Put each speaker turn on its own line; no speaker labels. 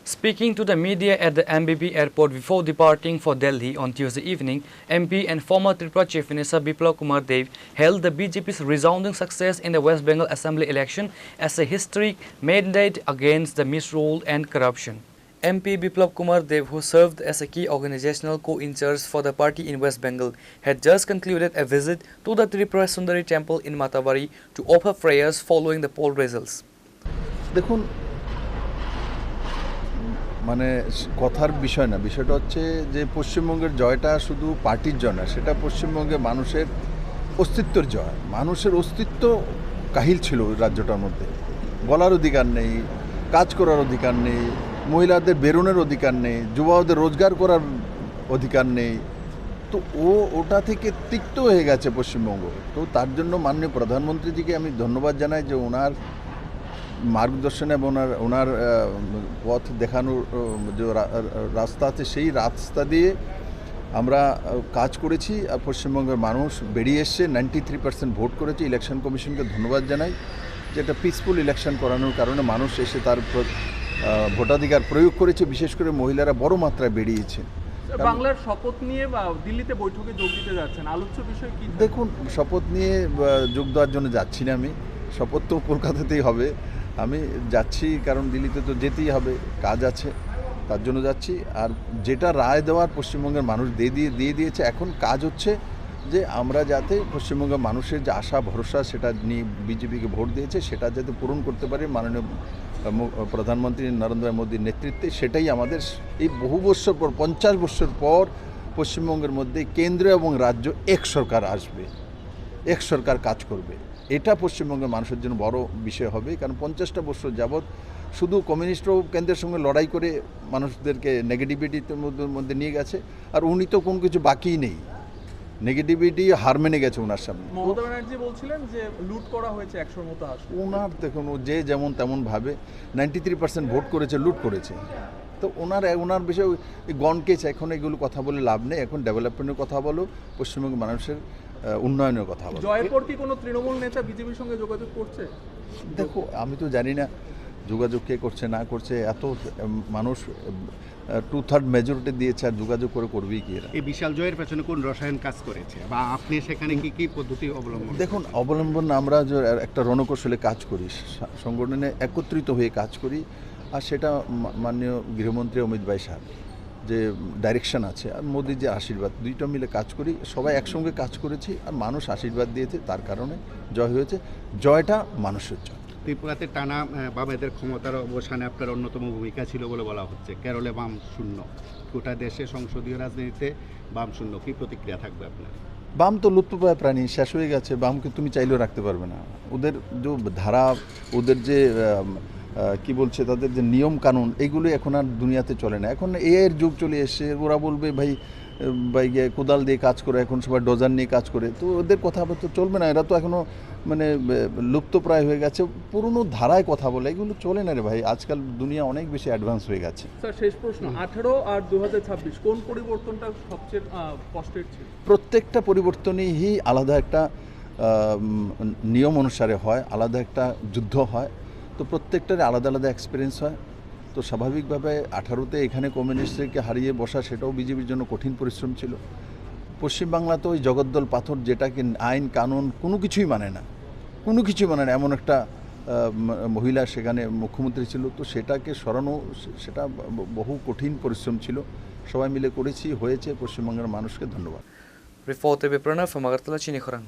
Speaking to the media at the MBB airport before departing for Delhi on Tuesday evening, MP and former Tripura Chief Minister Biplab Kumar Dev hailed the BJP's resounding success in the West Bengal Assembly election as a historic mandate against the misrule and corruption. MP Biplab Kumar Dev, who served as a key organizational co-in-charge for the party in West Bengal, had just concluded a visit to the Tripura Sundari temple in Matabari to offer prayers following the poll results.
মানে কথার বিষয় না, বিষয়টা হচ্ছে যে পশ্চিমবঙ্গের জয়টা শুধু পার্টির জয় না, সেটা পশ্চিমবঙ্গের মানুষের অস্তিত্বের জয়। মানুষের অস্তিত্ব কাহিল ছিল রাজ্যটার মধ্যে, বলার অধিকার নেই, কাজ করার অধিকার নেই, মহিলাদের বেরোনোর অধিকার নেই, যুবাদের রোজগার করার অধিকার নেই। তো ওটা থেকে তিক্ত হয়ে গেছে পশ্চিমবঙ্গ। তো তার জন্য মাননীয় প্রধানমন্ত্রীজিকে আমি ধন্যবাদ জানাই যে ওনার মার্গদর্শন এবং ওনার পথ দেখানোর যে রাস্তা আছে সেই রাস্তা দিয়ে আমরা কাজ করেছি। আর পশ্চিমবঙ্গের মানুষ বেরিয়ে এসছে, 93% ভোট করেছে। ইলেকশন কমিশনকে ধন্যবাদ জানাই যে একটা পিসফুল ইলেকশন করানোর কারণে মানুষ এসে তার ভোটাধিকার প্রয়োগ করেছে। বিশেষ করে মহিলারা বড় মাত্রায় বেরিয়েছে।
বাংলার শপথ নিয়ে দিল্লিতে বৈঠকে যোগ দিতে যাচ্ছেন, আলোচ্য বিষয় কি?
দেখুন, শপথ নিয়ে যোগ দেওয়ার জন্য যাচ্ছি না আমি, শপথ তো কলকাতাতেই হবে। আমি যাচ্ছি কারণ দিল্লিতে তো যেতেই হবে, কাজ আছে, তার জন্য যাচ্ছি। আর যেটা রায় দেওয়ার পশ্চিমবঙ্গের মানুষ দিয়ে দিয়েছে, এখন কাজ হচ্ছে যে আমরা যাতে পশ্চিমবঙ্গের মানুষের যে আশা ভরসা সেটা নিয়ে বিজেপিকে ভোট দিয়েছে সেটা যাতে পূরণ করতে পারে মাননীয় প্রধানমন্ত্রী নরেন্দ্র মোদীর নেতৃত্বে। সেটাই আমাদের এই বহু বছর পর, 50 বছর পর পশ্চিমবঙ্গের মধ্যে কেন্দ্র এবং রাজ্য এক সরকার আসবে, এক সরকার কাজ করবে। এটা পশ্চিমবঙ্গের মানুষের জন্য বড় বিষয় হবে, কারণ 50টা বছর যাবৎ শুধু কমিউনিস্টও কেন্দ্রের সঙ্গে লড়াই করে মানুষদেরকে নেগেটিভিটির মধ্যে নিয়ে গেছে। আর উনি তো কোনো কিছু বাকিই নেই, নেগেটিভিটি হার মেনে গেছে ওনার সামনে।
মমতা ব্যানার্জি বলছিলেন যে লুট করা হয়েছে 100-র মতো আসন।
ওনার দেখুন, যে যেমন তেমন ভাবে 93% ভোট করেছে, লুট করেছে। তো ওনার বিষয়ে গণকেছে, এখন এগুলো কথা বলে লাভ নেই। এখন ডেভেলপমেন্টের কথা বলো, পশ্চিমবঙ্গের মানুষের উন্নয়নের কথা বলো।
জয়ের পর কি কোনো তৃণমূল নেতা বিজেপির সঙ্গে যোগাযোগ করছে?
দেখো, আমি তো জানি না যোগাযোগ কে করছে না করছে। এত মানুষ 2/3 মেজরিটি দিয়েছে, আর যোগাযোগ করবেই কি এরা?
এই বিশাল জয়ের পেছনে কোন রসায়ন কাজ করেছে বা আপনি সেখানে কি পদ্ধতি অবলম্বন?
দেখুন, আমরা যে একটা রণকৌশলে কাজ করি, সংগঠনে একত্রিত হয়ে কাজ করি। আর সেটা মাননীয় গৃহমন্ত্রী অমিত ভাই সাহেব যে ডাইরেকশন আছে, আর মোদির যে আশীর্বাদ, দুইটা মিলে কাজ করি, সবাই একসঙ্গে কাজ করেছি। আর মানুষ আশীর্বাদ দিয়েছে, তার কারণে জয় হয়েছে। জয়টা মানুষের জয়।
ত্রিপুরাতে টানা বামেদের ক্ষমতার অবসানে আপনার অন্যতম ভূমিকা ছিল বলে বলা হচ্ছে। কেরলে বাম শূন্য, গোটা দেশে সংসদীয় রাজনীতিতে বাম শূন্য। কী প্রতিক্রিয়া থাকবে আপনার?
বাম তো লুপ্তপ্রায় প্রাণী, শেষ হয়ে গেছে। বামকে তুমি চাইলেও রাখতে পারবে না। ওদের যে ধারা, ওদের যে কি বলছে, তাদের যে নিয়ম কানুন, এগুলো এখন আর দুনিয়াতে চলে না। এখন এর যুগ চলে এসছে। ওরা বলবে ভাই কোদাল দিয়ে কাজ করে, এখন সবাই ডোজার নিয়ে কাজ করে। তো ওদের কথা তো চলবে না। এরা তো এখনও মানে লুপ্তপ্রায় হয়ে গেছে, পুরনো ধারায় কথা বলে, এগুলো চলে না রে ভাই। আজকাল দুনিয়া অনেক বেশি অ্যাডভান্স হয়ে গেছে।
স্যার, শেষ প্রশ্ন, 18 আর 2026 কোন পরিবর্তনটা সবচেয়ে কষ্টের ছিল?
প্রত্যেকটা পরিবর্তনই আলাদা একটা নিয়ম অনুসারে হয়, আলাদা একটা যুদ্ধ হয়। তো প্রত্যেকটার আলাদা আলাদা এক্সপিরিয়েন্স হয়। তো স্বাভাবিকভাবে 18তে এখানে কমিউনিস্টকে হারিয়ে বসা, সেটাও বিজেপির জন্য কঠিন পরিশ্রম ছিল। পশ্চিমবাংলা তো ওই জগদ্দল পাথর, যেটাকে আইন কানুন কোনো কিছুই মানে না, এমন একটা মহিলা সেখানে মুখ্যমন্ত্রী ছিল। তো সেটাকে সরানো, সেটা বহু কঠিন পরিশ্রম ছিল। সবাই মিলে করেছি, হয়েছে। পশ্চিমবঙ্গের মানুষকে ধন্যবাদ।
Reporter Pranav from Agartala, Chini Khurang.